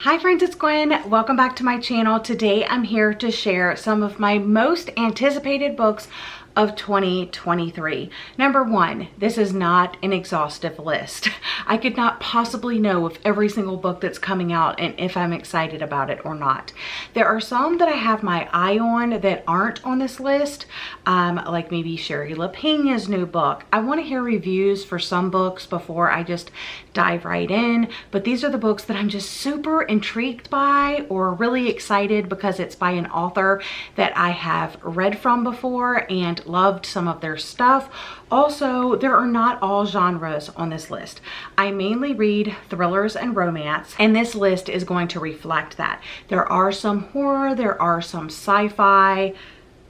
Hi friends, it's Gwen. Welcome back to my channel. Today I'm here to share some of my most anticipated books of 2023. Number one, this is not an exhaustive list. I could not possibly know of every single book that's coming out and if I'm excited about it or not. There are some that I have my eye on that aren't on this list, like maybe Sherry LaPena's new book. I want to hear reviews for some books before I just dive right in, but these are the books that I'm just super intrigued by or really excited because it's by an author that I have read from before and loved some of their stuff. Also, there are not all genres on this list. I mainly read thrillers and romance, and this list is going to reflect that. There are some horror, there are some sci-fi.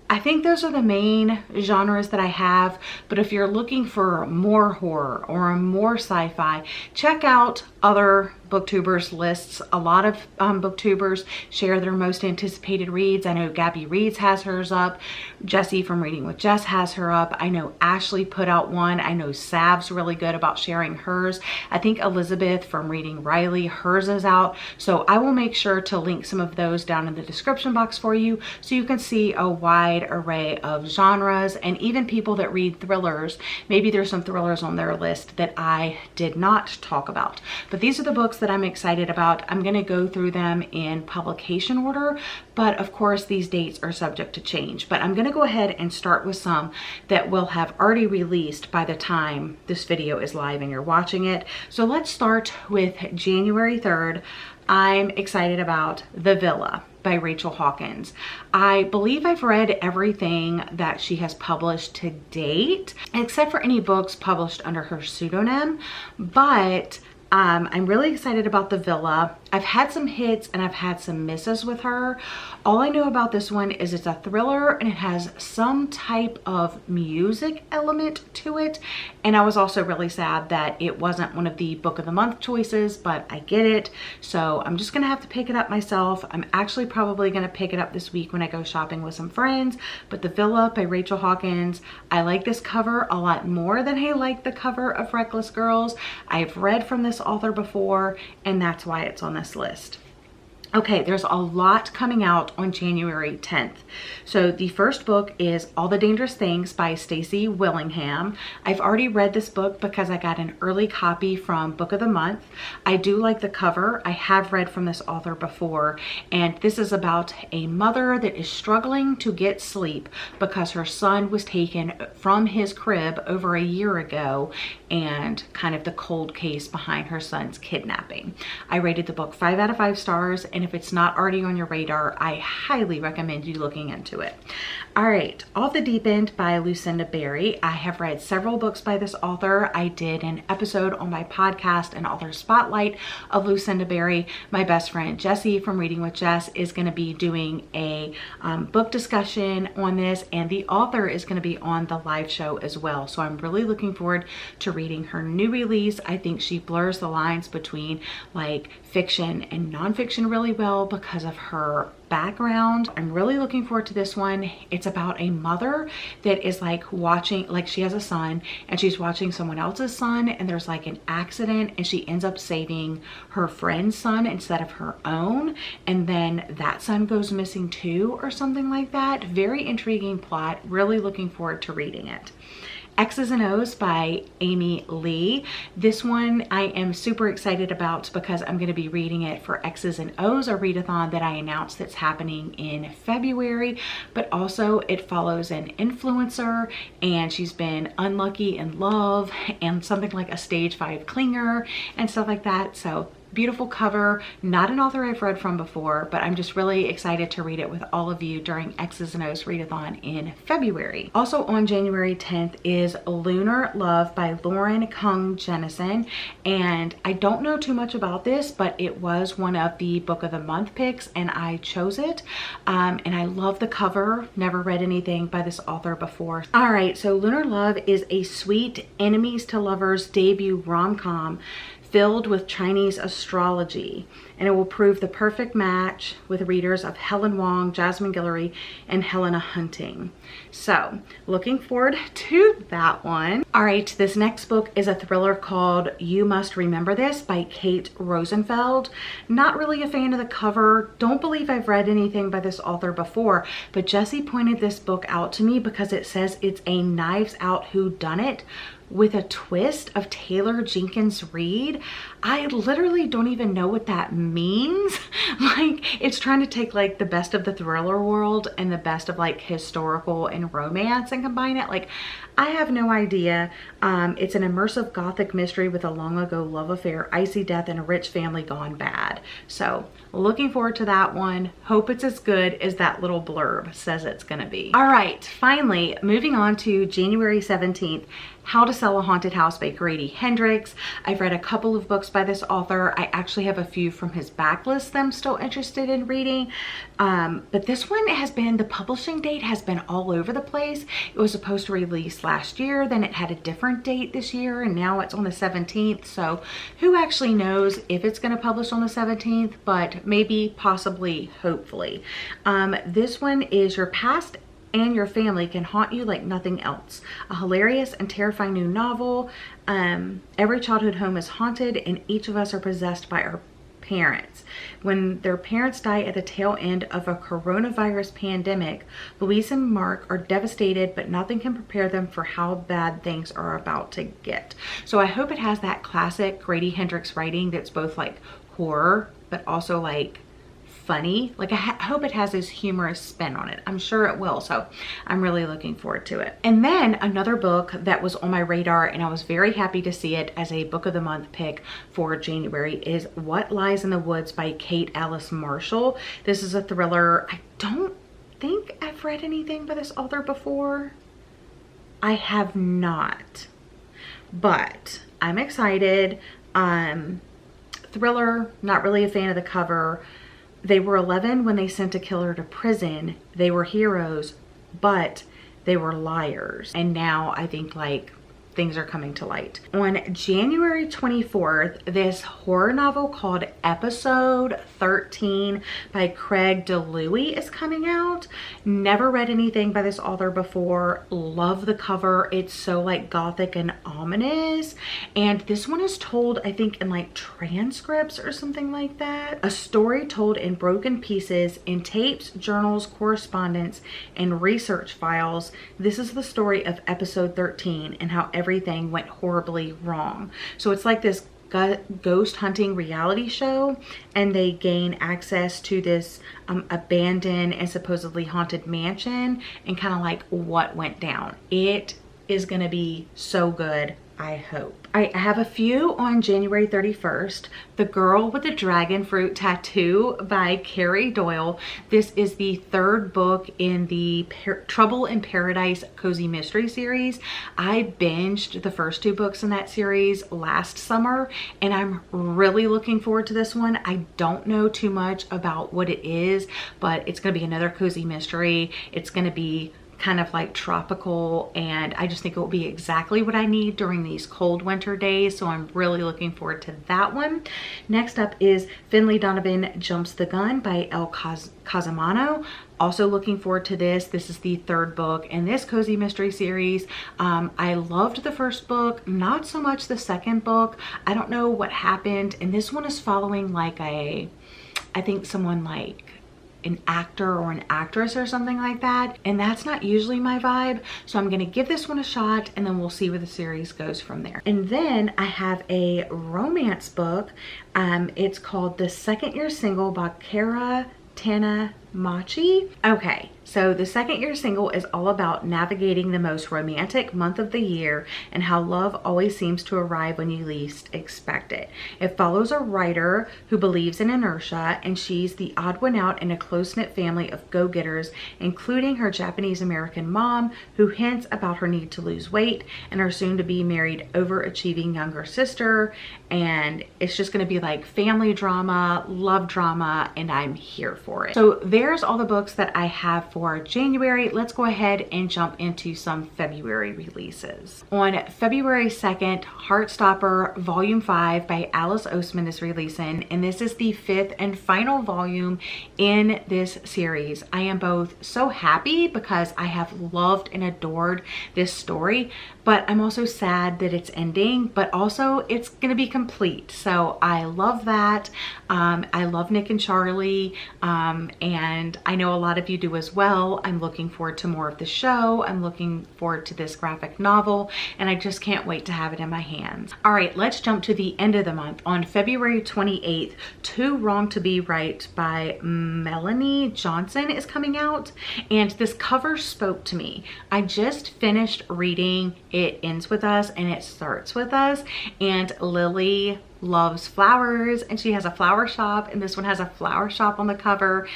I think those are the main genres that I have, but if you're looking for more horror or more sci-fi, check out other booktubers lists. A lot of booktubers share their most anticipated reads. I know Gabby Reads has hers up. Jessie from Reading with Jess has her up. I know Ashley put out one. I know Sav's really good about sharing hers. I think Elizabeth from Reading Riley, hers is out. So I will make sure to link some of those down in the description box for you so you can see a wide array of genres and even people that read thrillers. Maybe there's some thrillers on their list that I did not talk about. But these are the books that I'm excited about. I'm going to go through them in publication order, but of course these dates are subject to change. But I'm going to go ahead and start with some that will have already released by the time this video is live and you're watching it. So let's start with January 3rd. I'm excited about The Villa by Rachel Hawkins. I believe I've read everything that she has published to date, except for any books published under her pseudonym, but I'm really excited about The Villa. I've had some hits and I've had some misses with her. All I know about this one is it's a thriller and it has some type of music element to it. And I was also really sad that it wasn't one of the book of the month choices, but I get it. So I'm just gonna have to pick it up myself. I'm actually probably gonna pick it up this week when I go shopping with some friends. But The Villa by Rachel Hawkins, I like this cover a lot more than I like the cover of Reckless Girls. I've read from this author before and that's why it's on this list. Okay, there's a lot coming out on January 10th. So the first book is All the Dangerous Things by Stacey Willingham. I've already read this book because I got an early copy from Book of the Month. I do like the cover. I have read from this author before, and this is about a mother that is struggling to get sleep because her son was taken from his crib over a year ago and kind of the cold case behind her son's kidnapping. I rated the book 5 out of 5 stars, and if it's not already on your radar, I highly recommend you looking into it. All right, Off the Deep End by Lucinda Berry. I have read several books by this author. I did an episode on my podcast, an author spotlight of Lucinda Berry. My best friend Jessie from Reading with Jess is going to be doing a book discussion on this, and the author is going to be on the live show as well. So I'm really looking forward to reading her new release. I think she blurs the lines between like fiction and nonfiction really well because of her background. I'm really looking forward to this one. It's about a mother that is like watching, like she has a son and she's watching someone else's son and there's like an accident and she ends up saving her friend's son instead of her own, and then that son goes missing too or something like that. Very intriguing plot. Really looking forward to reading it. X's and O's by Amy Lee. This one I am super excited about because I'm going to be reading it for X's and O's, a readathon that I announced that's happening in February, but also it follows an influencer and she's been unlucky in love and something like a stage 5 clinger and stuff like that. So beautiful cover, not an author I've read from before, but I'm just really excited to read it with all of you during X's and O's readathon in February. Also on January 10th is Lunar Love by Lauren Kung Jennison, and I don't know too much about this, but it was one of the book of the month picks and I chose it, and I love the cover. Never read anything by this author before. All right, so Lunar Love is a sweet enemies to lovers debut rom-com filled with Chinese astrology, and it will prove the perfect match with readers of Helen Wong, Jasmine Guillory, and Helena Hunting. So looking forward to that one. All right, this next book is a thriller called You Must Remember This by Kate Rosenfeld. Not really a fan of the cover. Don't believe I've read anything by this author before, but Jessie pointed this book out to me because it says it's a Knives Out whodunit with a twist of Taylor Jenkins Reid. I literally don't even know what that means. Like, it's trying to take like the best of the thriller world and the best of like historical and romance and combine it. Like, I have no idea. It's an immersive gothic mystery with a long ago love affair, icy death, and a rich family gone bad. So looking forward to that one. Hope it's as good as that little blurb says it's gonna be. All right, finally, moving on to January 17th, How to Sell a Haunted House by Grady Hendrix. I've read a couple of books by this author. I actually have a few from his backlist that I'm still interested in reading. But this one has been, the publishing date has been all over the place. It was supposed to release last year, then it had a different date this year, and now it's on the 17th. So who actually knows if it's going to publish on the 17th, but maybe, possibly, hopefully. This one is Your Past and Your Family Can Haunt You Like Nothing Else. A hilarious and terrifying new novel. Every childhood home is haunted, and each of us are possessed by our parents. When their parents die at the tail end of a coronavirus pandemic, Louise and Mark are devastated, but nothing can prepare them for how bad things are about to get. So I hope it has that classic Grady Hendrix writing that's both like horror, but also like funny. Like, I hope it has this humorous spin on it. I'm sure it will, so I'm really looking forward to it. And then another book that was on my radar, and I was very happy to see it as a book of the month pick for January, is What Lies in the Woods by Kate Alice Marshall. This is a thriller. I don't think I've read anything by this author before. I have not, but I'm excited. Thriller, not really a fan of the cover. They were 11 when they sent a killer to prison. They were heroes, but they were liars. And now I think like things are coming to light. On January 24th, this horror novel called Episode 13 by Craig DeLuey is coming out. Never read anything by this author before. Love the cover. It's so like gothic and ominous. And this one is told, I think, in like transcripts or something like that. A story told in broken pieces, in tapes, journals, correspondence, and research files. This is the story of Episode 13 and how everything went horribly wrong. So it's like this ghost hunting reality show, and they gain access to this abandoned and supposedly haunted mansion and kind of like what went down. It is gonna be so good, I hope. I have a few on January 31st. The Girl with the Dragon Fruit Tattoo by Carrie Doyle. This is the third book in the Trouble in Paradise Cozy Mystery series. I binged the first two books in that series last summer, and I'm really looking forward to this one. I don't know too much about what it is, but it's gonna be another cozy mystery. It's gonna be kind of like tropical, and I just think it will be exactly what I need during these cold winter days, so I'm really looking forward to that one. Next up is Finley Donovan Jumps the Gun by El Casamano. Also looking forward to this. This is the third book in this cozy mystery series. I loved the first book, not so much the second book. I don't know what happened, and this one is following like I think someone like an actor or an actress or something like that, and that's not usually my vibe, so I'm gonna give this one a shot, and then we'll see where the series goes from there. And then I have a romance book. It's called The Second Year Single by Kara Tanamachi. Okay, so the second year single is all about navigating the most romantic month of the year and how love always seems to arrive when you least expect it. It follows a writer who believes in inertia, and she's the odd one out in a close-knit family of go-getters, including her Japanese-American mom, who hints about her need to lose weight, and her soon-to-be married overachieving younger sister. And it's just going to be like family drama, love drama, and I'm here for it. So there there's all the books that I have for January. Let's go ahead and jump into some February releases. On February 2nd, Heartstopper Volume 5 by Alice Oseman is releasing, and this is the 5th and final volume in this series. I am both so happy because I have loved and adored this story, but I'm also sad that it's ending, but also it's gonna be complete. So I love that. I love Nick and Charlie, and I know a lot of you do as well. I'm looking forward to more of the show. I'm looking forward to this graphic novel, and I just can't wait to have it in my hands. All right, let's jump to the end of the month. On February 28th, Too Wrong to Be Right by Melanie Johnson is coming out, and this cover spoke to me. I just finished reading It Ends With Us and It Starts With Us, and Lily loves flowers and she has a flower shop, and this one has a flower shop on the cover,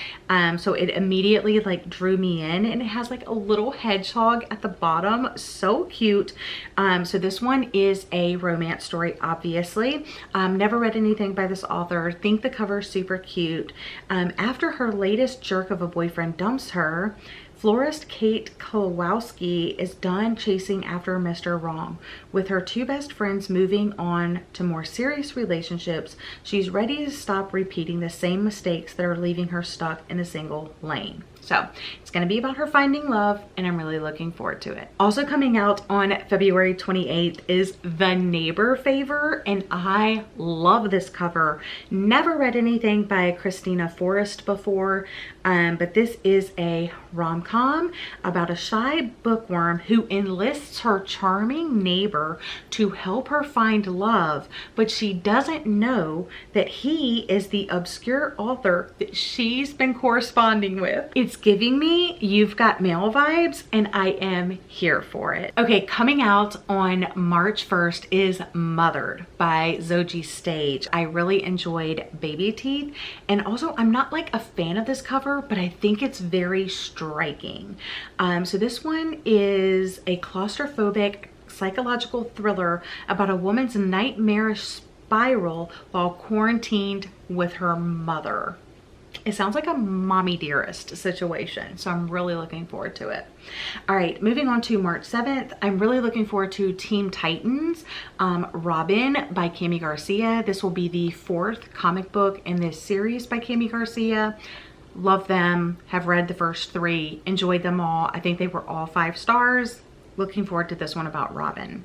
so it immediately like drew me in, and it has like a little hedgehog at the bottom, so cute. So this one is a romance story, obviously. Never read anything by this author, think the cover is super cute. After her latest jerk of a boyfriend dumps her, florist Kate Kowalski is done chasing after Mr. Wrong. With her two best friends moving on to more serious relationships, she's ready to stop repeating the same mistakes that are leaving her stuck in a single lane. So it's going to be about her finding love, and I'm really looking forward to it. Also coming out on February 28th is The Neighbor Favor, and I love this cover. Never read anything by Christina Forrest before, but this is a rom-com about a shy bookworm who enlists her charming neighbor to help her find love, but she doesn't know that he is the obscure author that she's been corresponding with. It's giving me You've Got Mail vibes, and I am here for it. Okay, coming out on March 1st is Mothered by Zoji Stage. I really enjoyed Baby Teeth, and also I'm not like a fan of this cover, but I think it's very striking. So this one is a claustrophobic psychological thriller about a woman's nightmarish spiral while quarantined with her mother. It sounds like a mommy dearest situation, so I'm really looking forward to it. All right, moving on to March 7th, I'm really looking forward to Teen Titans Robin by Cami Garcia. This will be the 4th comic book in this series by Cami Garcia. Love them, have read the first 3, enjoyed them all. I think they were all 5 stars. Looking forward to this one about Robin.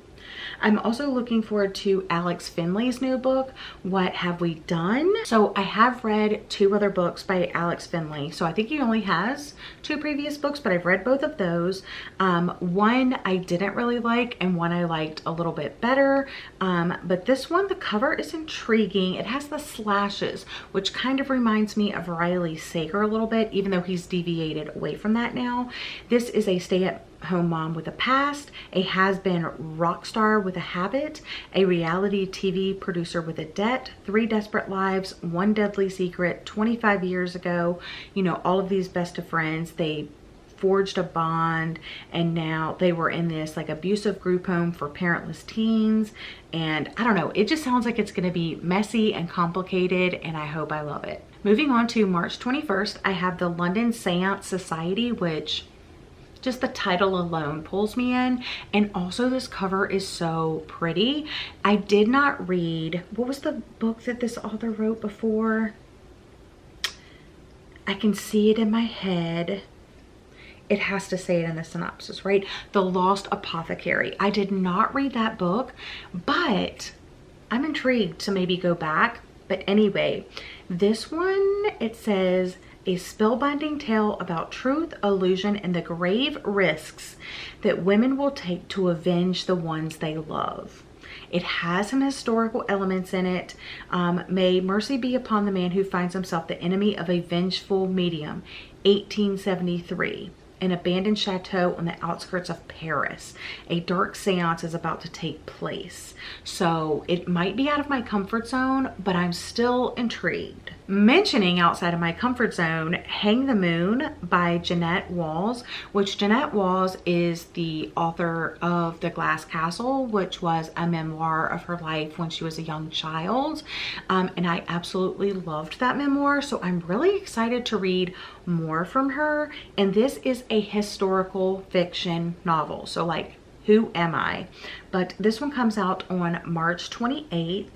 I'm also looking forward to Alex Finley's new book, What Have We Done? So I have read 2 other books by Alex Finley. So I think he only has 2 previous books, but I've read both of those. One I didn't really like, and one I liked a little bit better. But this one, the cover is intriguing. It has the slashes, which kind of reminds me of Riley Sager a little bit, even though he's deviated away from that now. This is a stay-at-home mom with a past, a has-been rock star with a habit, a reality TV producer with a debt, 3 desperate lives, 1 deadly secret, 25 years ago. You know, all of these best of friends, they forged a bond, and now they were in this like abusive group home for parentless teens. And I don't know, it just sounds like it's going to be messy and complicated, and I hope I love it. Moving on to March 21st, I have the London Seance Society, which just the title alone pulls me in, and also this cover is so pretty. I did not read, what was the book that this author wrote before? I can see it in my head. It has to say it in the synopsis, right? The Lost Apothecary. I did not read that book, but I'm intrigued to maybe go back. But anyway, this one, it says, a spellbinding tale about truth, illusion, and the grave risks that women will take to avenge the ones they love. It has some historical elements in it. May mercy be upon the man who finds himself the enemy of a vengeful medium. 1873. An abandoned chateau on the outskirts of Paris. A dark seance is about to take place. So it might be out of my comfort zone, but I'm still intrigued. mentioning outside of my comfort zone, Hang the Moon by Jeanette Walls, which Jeanette Walls is the author of The Glass Castle, which was a memoir of her life when she was a young child. And I absolutely loved that memoir. So I'm really excited to read more from her. And this is a historical fiction novel. So like, who am I? But this one comes out on March 28th,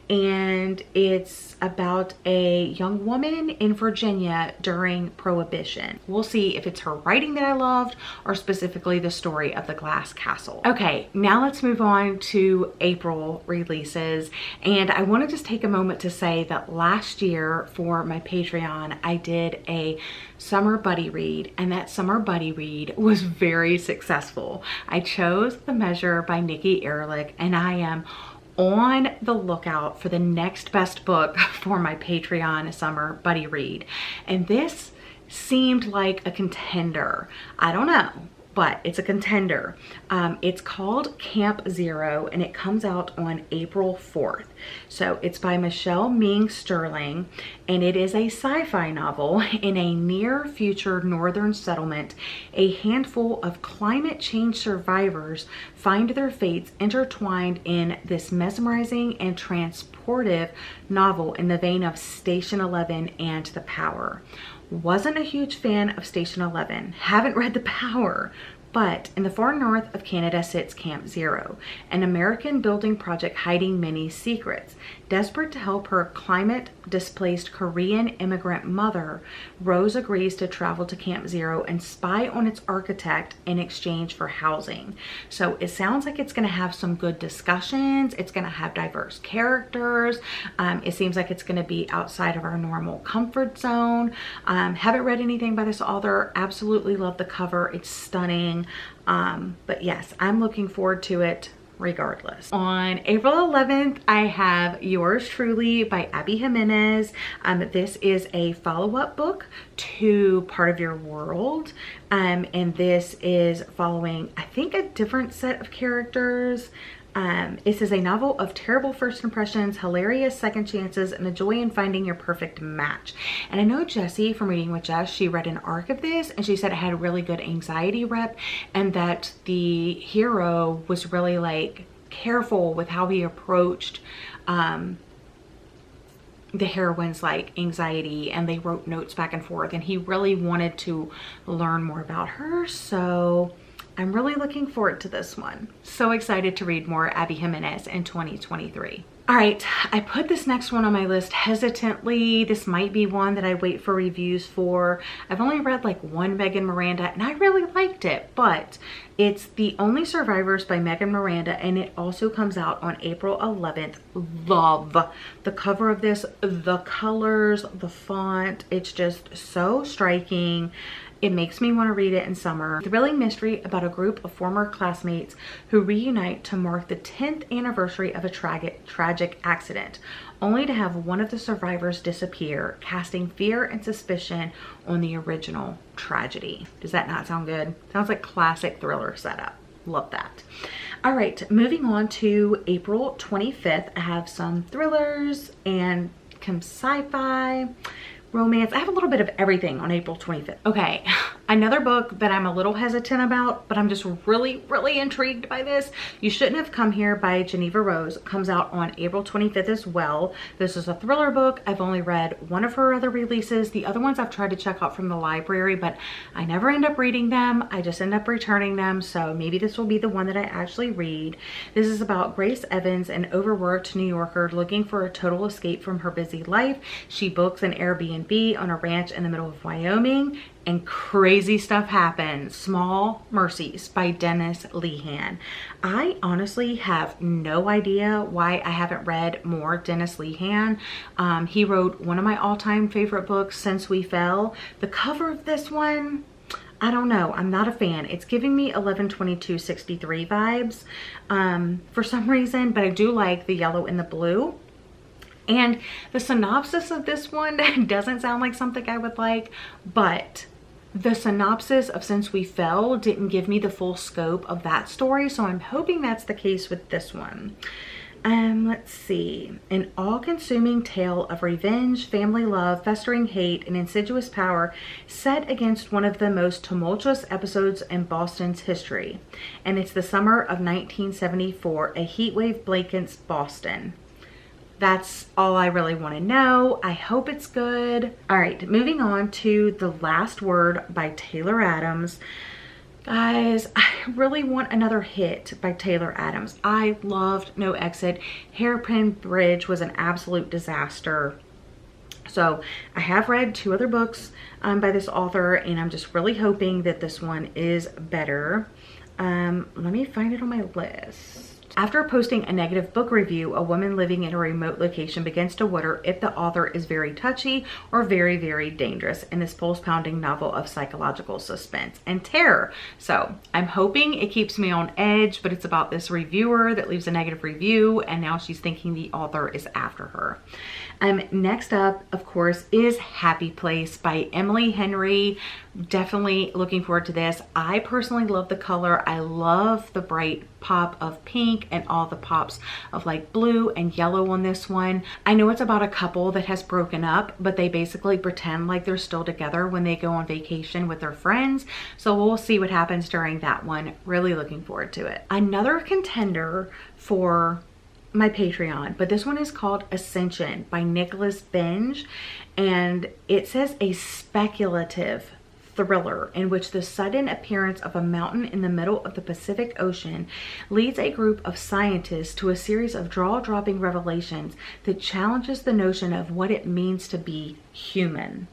and it's about a young woman in Virginia during Prohibition. We'll see if it's her writing that I loved or specifically the story of the Glass Castle. Okay, now let's move on to April releases. And I want to just take a moment to say that last year for my Patreon, I did a summer buddy read, and that summer buddy read was very successful. I chose The Measure by Nikki Erlich, and I am on the lookout for the next best book for my Patreon summer buddy read. And this seemed like a contender. I don't know, but it's a contender. It's called Camp Zero, and it comes out on April 4th. So it's by Michelle Ming Sterling, and it is a sci-fi novel. In a near future northern settlement, a handful of climate change survivors find their fates intertwined in this mesmerizing and transportive novel in the vein of Station 11 and The Power. Wasn't a huge fan of Station 11, haven't read The Power, but in the far north of Canada sits Camp Zero, an American building project hiding many secrets. Desperate to help her climate-displaced Korean immigrant mother, Rose agrees to travel to Camp Zero and spy on its architect in exchange for housing. So it sounds like it's going to have some good discussions. It's going to have diverse characters. It seems like it's going to be outside of our normal comfort zone. Haven't read anything by this author. Absolutely love the cover. It's stunning. But yes, I'm looking forward to it regardless. On April 11th, I have Yours Truly by Abby Jimenez. This is a follow-up book to Part of Your World. And this is following, I think, a different set of characters. This is a novel of terrible first impressions, hilarious second chances, and a joy in finding your perfect match. And I know Jessie from Reading with Jess, she read an arc of this, and she said it had a really good anxiety rep, and that the hero was really like careful with how he approached the heroine's like anxiety, and they wrote notes back and forth, and he really wanted to learn more about her. So I'm really looking forward to this one. So excited to read more Abby Jimenez in 2023. All right, I put this next one on my list hesitantly. This might be one that I wait for reviews for. I've only read like one Megan Miranda, and I really liked it, but it's The Only Survivors by Megan Miranda, and it also comes out on April 11th. Love the cover of this, the colors, the font. It's just so striking. It makes me want to read it in summer. Thrilling mystery about a group of former classmates who reunite to mark the 10th anniversary of a tragic accident, only to have one of the survivors disappear, casting fear and suspicion on the original tragedy. Does that not sound good? Sounds like classic thriller setup. Love that. All right, moving on to April 25th. I have some thrillers and some sci-fi, romance. I have a little bit of everything on April 25th. Okay, another book that I'm a little hesitant about, but I'm just really intrigued by this. You Shouldn't Have Come Here by Geneva Rose comes out on April 25th as well. This is a thriller book. I've only read one of her other releases. The other ones I've tried to check out from the library, but I never end up reading them. I just end up returning them. So maybe this will be the one that I actually read. This is about Grace Evans, an overworked New Yorker looking for a total escape from her busy life. She books an Airbnb on a ranch in the middle of Wyoming, and crazy stuff happens. Small Mercies by Dennis Lehane. I honestly have no idea why I haven't read more Dennis Lehane. He wrote one of my all-time favorite books, Since We Fell. The cover of this one, I don't know. I'm not a fan. It's giving me 11/22/63 vibes for some reason, but I do like the yellow and the blue. And the synopsis of this one doesn't sound like something I would like, but the synopsis of Since We Fell didn't give me the full scope of that story, so I'm hoping that's the case with this one. Let's see. An all-consuming tale of revenge, family love, festering hate, and insidious power set against one of the most tumultuous episodes in Boston's history. And it's the summer of 1974. A heat wave blankets Boston. That's all I really want to know. I hope it's good. All right, moving on to The Last Word by Taylor Adams. Guys, I really want another hit by Taylor Adams. I loved No Exit. Hairpin Bridge was an absolute disaster. So I have read 2 other books by this author, and I'm just really hoping that this one is better. Let me find it on my list. After posting a negative book review, a woman living in a remote location begins to wonder if the author is very touchy or very, very dangerous in this pulse-pounding novel of psychological suspense and terror. So I'm hoping it keeps me on edge, but it's about this reviewer that leaves a negative review, and now she's thinking the author is after her. Next up, of course, is Happy Place by Emily Henry. Definitely looking forward to this. I personally love the color. I love the bright pop of pink and all the pops of like blue and yellow on this one. I know it's about a couple that has broken up, but they basically pretend like they're still together when they go on vacation with their friends. So we'll see what happens during that one. Really looking forward to it. Another contender for my Patreon, but this one is called Ascension by Nicholas Binge, and it says a speculative thriller in which the sudden appearance of a mountain in the middle of the Pacific Ocean leads a group of scientists to a series of jaw-dropping revelations that challenges the notion of what it means to be human.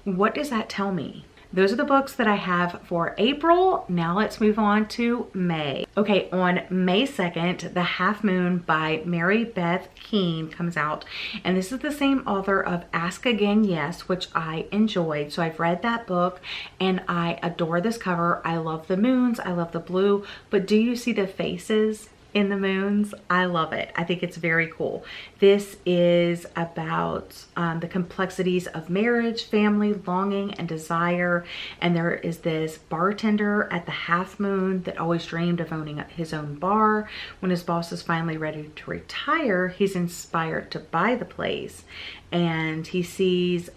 What does that tell me? Those are the books that I have for April. Now let's move on to May. Okay, on May 2nd, The Half Moon by Mary Beth Keane comes out. And this is the same author of Ask Again Yes, which I enjoyed. So I've read that book and I adore this cover. I love the moons, I love the blue, but do you see the faces in the moons? I love it. I think it's very cool. This is about the complexities of marriage, family, longing, and desire. And there is this bartender at the Half Moon that always dreamed of owning his own bar. When his boss is finally ready to retire, he's inspired to buy the place. And he sees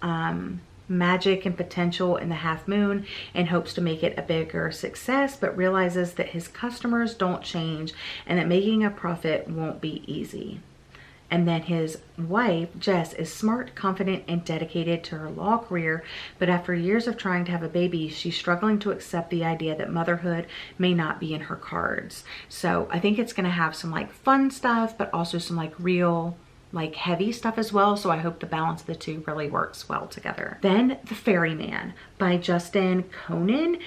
magic and potential in the Half Moon and hopes to make it a bigger success, but realizes that his customers don't change and that making a profit won't be easy. And then his wife, Jess, is smart, confident, and dedicated to her law career, but after years of trying to have a baby, she's struggling to accept the idea that motherhood may not be in her cards. So I think it's going to have some like fun stuff, but also some like real like heavy stuff as well. So I hope the balance of the two really works well together. Then The Ferryman by Justin Cronin,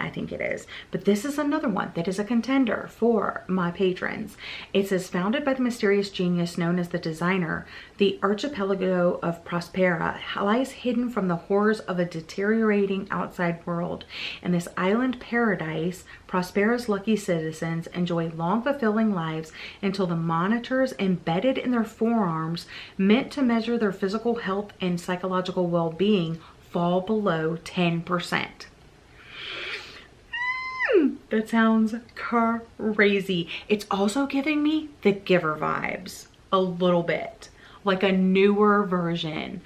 I think it is. But this is another one that is a contender for my patrons. It says, founded by the mysterious genius known as the Designer, the archipelago of Prospera lies hidden from the horrors of a deteriorating outside world. In this island paradise, Prospera's lucky citizens enjoy long, fulfilling lives until the monitors embedded in their forearms, meant to measure their physical health and psychological well-being, fall below 10%. That sounds crazy. It's also giving me the Giver vibes a little bit, like a newer version,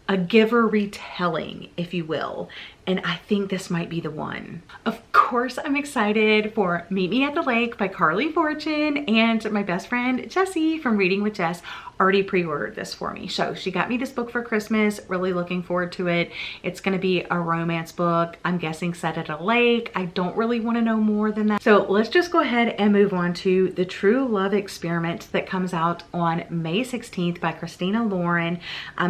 a Giver retelling, if you will. And I think this might be the one. Of course, I'm excited for Meet Me at the Lake by Carly Fortune, and my best friend Jessie from Reading with Jess already pre-ordered this for me. So she got me this book for Christmas. Really looking forward to it. It's gonna be a romance book. I'm guessing set at a lake. I don't really want to know more than that. So let's just go ahead and move on to The True Love Experiment that comes out on May 16th by Christina Lauren.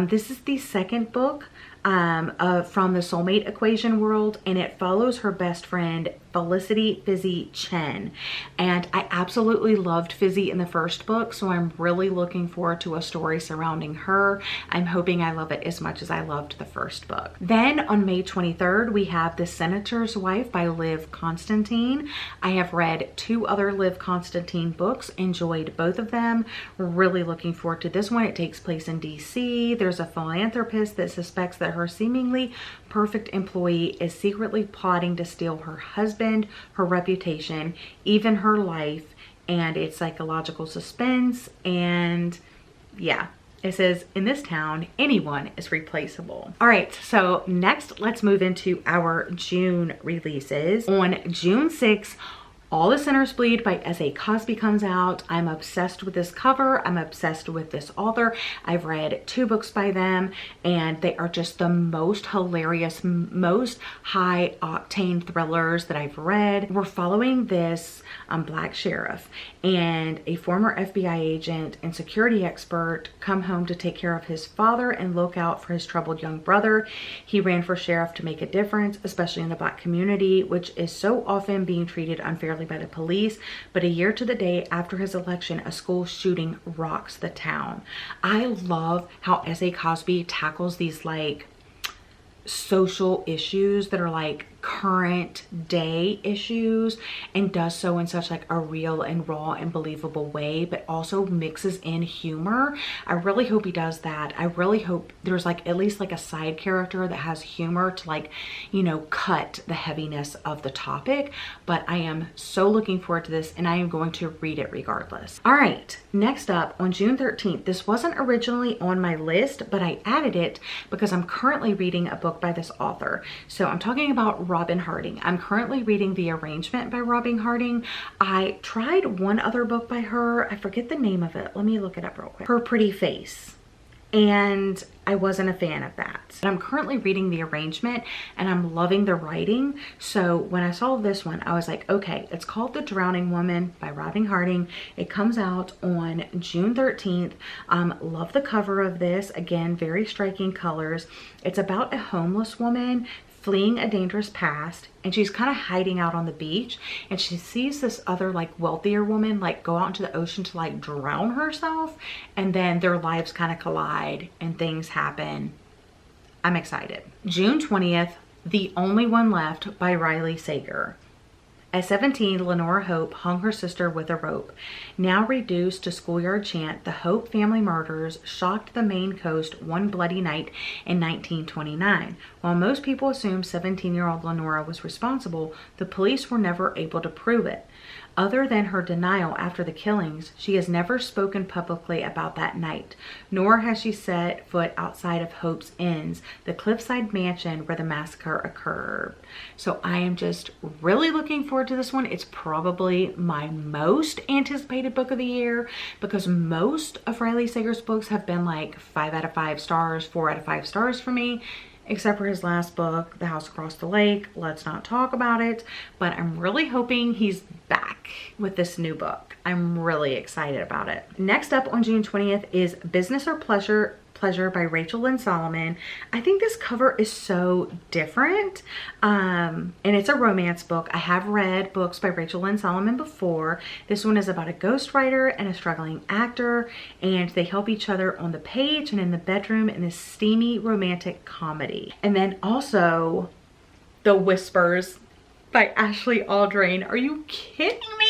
This is the second book from the soulmate equation world, and it follows her best friend Felicity Fizzy Chen. And I absolutely loved Fizzy in the first book, so I'm really looking forward to a story surrounding her. I'm hoping I love it as much as I loved the first book. Then on May 23rd, we have The Senator's Wife by Liv Constantine. I have read 2 other Liv Constantine books, enjoyed both of them. Really looking forward to this one. It takes place in DC. There's a philanthropist that suspects that her seemingly perfect employee is secretly plotting to steal her husband, her reputation, even her life, and it's psychological suspense. And yeah, it says, in this town, anyone is replaceable. All right, so next let's move into our June releases. On June 6th, All the Sinners Bleed by 𝒎𝒂𝒏𝒂𝒔 comes out. I'm obsessed with this cover. I'm obsessed with this author. I've read 2 books by them, and they are just the most hilarious, most high octane thrillers that I've read. We're following this black sheriff, and a former FBI agent and security expert come home to take care of his father and look out for his troubled young brother. He ran for sheriff to make a difference, especially in the Black community, which is so often being treated unfairly by the police. But a year to the day after his election, a school shooting rocks the town. I love how 𝒎𝒂𝒏𝒂𝒔 tackles these like social issues that are like current day issues, and does so in such like a real and raw and believable way, but also mixes in humor. I really hope he does that. I really hope there's like at least like a side character that has humor to like, you know, cut the heaviness of the topic. But I am so looking forward to this, and I am going to read it regardless. All right, next up on June 13th, this wasn't originally on my list, but I added it because I'm currently reading a book by this author. So I'm talking about Robin Harding. I'm currently reading The Arrangement by Robin Harding. I tried one other book by her. I forget the name of it. Let me look it up real quick. Her Pretty Face. And I wasn't a fan of that. But I'm currently reading The Arrangement, and I'm loving the writing. So when I saw this one, I was like, okay, it's called The Drowning Woman by Robin Harding. It comes out on June 13th. Love the cover of this. Again, very striking colors. It's about a homeless woman fleeing a dangerous past, and she's kind of hiding out on the beach, and she sees this other like wealthier woman like go out into the ocean to like drown herself, and then their lives kind of collide and things happen. I'm excited. June 20th, The Only One Left by Riley Sager. At 17, Lenora Hope hung her sister with a rope. Now reduced to schoolyard chant, the Hope family murders shocked the Maine coast one bloody night in 1929. While most people assumed 17-year-old Lenora was responsible, the police were never able to prove it. Other than her denial after the killings, she has never spoken publicly about that night, nor has she set foot outside of Hope's Inns, the cliffside mansion where the massacre occurred. So I am just really looking forward to this one. It's probably my most anticipated book of the year, because most of Riley Sager's books have been like 5 out of 5 stars, 4 out of 5 stars for me. Except for his last book, The House Across the Lake. Let's not talk about it. But I'm really hoping he's back with this new book. I'm really excited about it. Next up on June 20th is Business or Pleasure by Rachel Lynn Solomon. I think this cover is so different, and it's a romance book. I have read books by Rachel Lynn Solomon before. This one is about a ghostwriter and a struggling actor, and they help each other on the page and in the bedroom in this steamy romantic comedy. And then also The Whispers by Ashley Aldrain. Are you kidding me?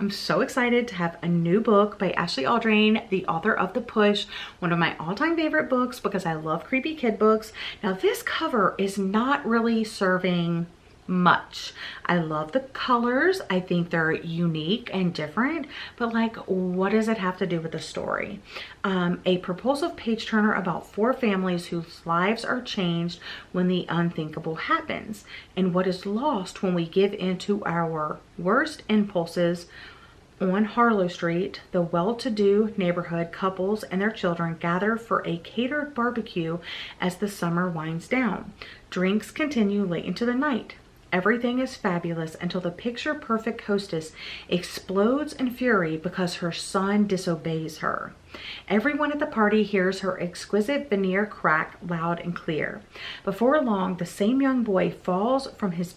I'm so excited to have a new book by Ashley Aldrain, the author of The Push, one of my all-time favorite books because I love creepy kid books. Now this cover is not really serving much. I love the colors. I think they're unique and different, but like, what does it have to do with the story? A propulsive page turner about 4 families whose lives are changed when the unthinkable happens, and what is lost when we give in to our worst impulses. On Harlow Street, the well-to-do neighborhood couples and their children gather for a catered barbecue as the summer winds down. Drinks continue late into the night. Everything is fabulous until the picture-perfect hostess explodes in fury because her son disobeys her. Everyone at the party hears her exquisite veneer crack loud and clear. Before long, the same young boy falls from his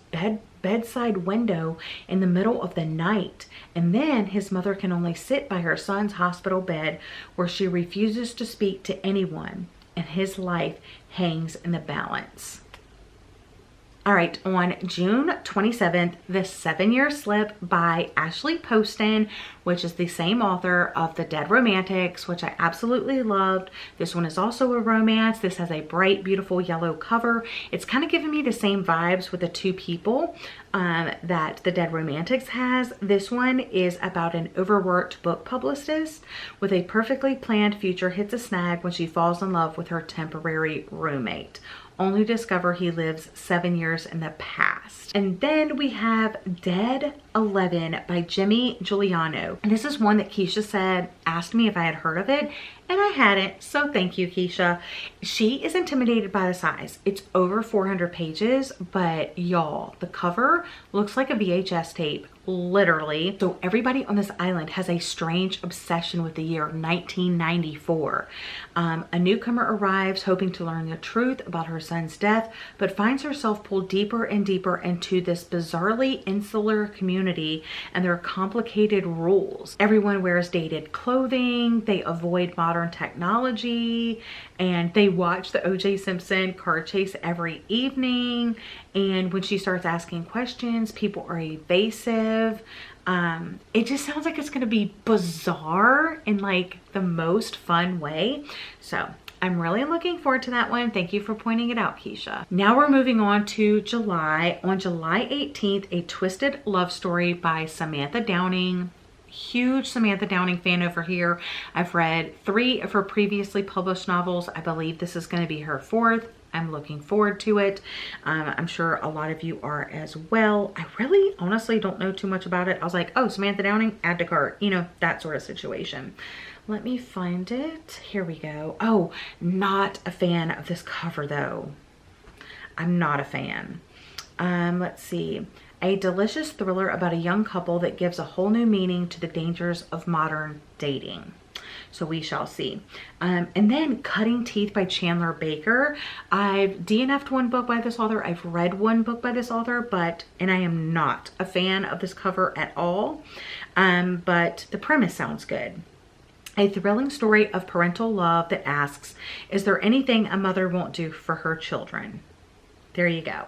bedside window in the middle of the night, and then his mother can only sit by her son's hospital bed where she refuses to speak to anyone, and his life hangs in the balance. All right, on June 27th, The 7-Year Slip by Ashley Poston, which is the same author of The Dead Romantics, which I absolutely loved. This one is also a romance. This has a bright, beautiful yellow cover. It's kind of giving me the same vibes with The Two People. that the Dead Romantics has. This one is about an overworked book publicist with a perfectly planned future hits a snag when she falls in love with her temporary roommate, only to discover he lives 7 years in the past. And then we have Dead 11 by Jimmy Giuliano. And this is one that Keisha asked me if I had heard of it, and I hadn't, so thank you, Keisha. She is intimidated by the size. It's over 400 pages, but y'all, the cover looks like a VHS tape, literally. So everybody on this island has a strange obsession with the year 1994. A newcomer arrives hoping to learn the truth about her son's death, but finds herself pulled deeper and deeper into this bizarrely insular community and their complicated rules. Everyone wears dated clothing, they avoid modern technology, and they watch the O.J. Simpson car chase every evening. And when she starts asking questions, people are evasive. It just sounds like it's gonna be bizarre in like the most fun way. So I'm really looking forward to that one. Thank you for pointing it out, Keisha. Now we're moving on to July. On July 18th, A Twisted Love Story by Samantha Downing. Huge Samantha Downing fan over here. I've read 3 of her previously published novels. I believe this is going to be her 4th. I'm looking forward to it. I'm sure a lot of you are as well. I really honestly don't know too much about it. I was like, oh, Samantha Downing, add to cart, you know, that sort of situation. Let me find it. Here we go. Oh, not a fan of this cover though. I'm not a fan. Let's see. A delicious thriller about a young couple that gives a whole new meaning to the dangers of modern dating. So we shall see. And then Cutting Teeth by Chandler Baker. I've DNF'd one book by this author. I've read one book by this author, and I am not a fan of this cover at all. But the premise sounds good. A thrilling story of parental love that asks, is there anything a mother won't do for her children? There you go.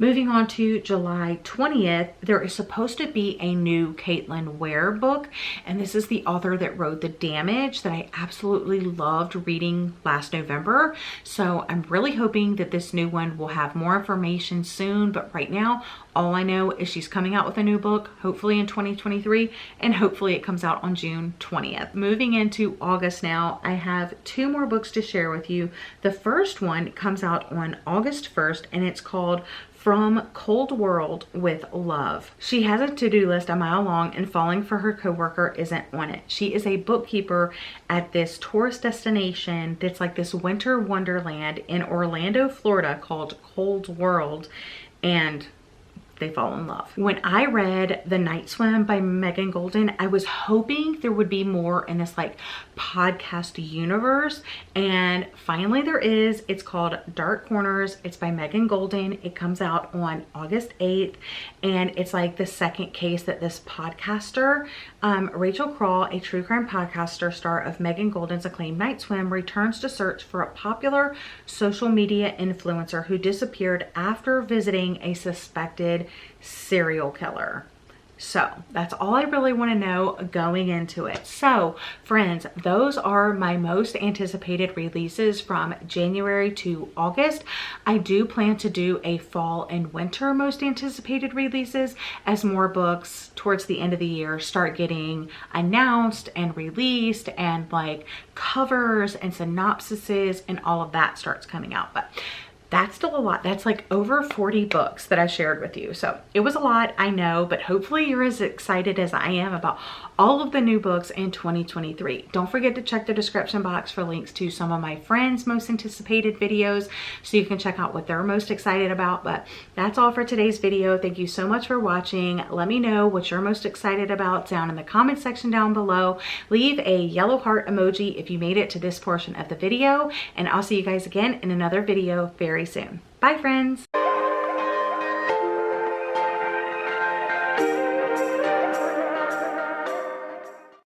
Moving on to July 20th, there is supposed to be a new Caitlyn Ware book, and this is the author that wrote The Damage that I absolutely loved reading last November. So I'm really hoping that this new one will have more information soon, but right now, all I know is she's coming out with a new book, hopefully in 2023, and hopefully it comes out on June 20th. Moving into August now, I have 2 more books to share with you. The first one comes out on August 1st, and it's called From Cold World with Love. She has a to-do list a mile long, and falling for her coworker isn't on it. She is a bookkeeper at this tourist destination that's like this winter wonderland in Orlando, Florida called Cold World, and they fall in love. When I read The Night Swim by Megan Golden, I was hoping there would be more in this like podcast universe, and finally there is. It's called Dark Corners. It's by Megan Golden. It comes out on August 8th, and it's like the second case that this podcaster, Rachel Crawl, a true crime podcaster, star of Megan Golden's acclaimed Night Swim, returns to search for a popular social media influencer who disappeared after visiting a suspected serial killer. So that's all I really want to know going into it. So friends, those are my most anticipated releases from January to August. I do plan to do a fall and winter most anticipated releases as more books towards the end of the year start getting announced and released, and like covers and synopsises and all of that starts coming out. But that's still a lot. That's like over 40 books that I shared with you. So it was a lot, I know, but hopefully you're as excited as I am about all of the new books in 2023. Don't forget to check the description box for links to some of my friends' most anticipated videos so you can check out what they're most excited about. But that's all for today's video. Thank you so much for watching. Let me know what you're most excited about down in the comment section down below. Leave a yellow heart emoji if you made it to this portion of the video, and I'll see you guys again in another video very soon. Bye friends.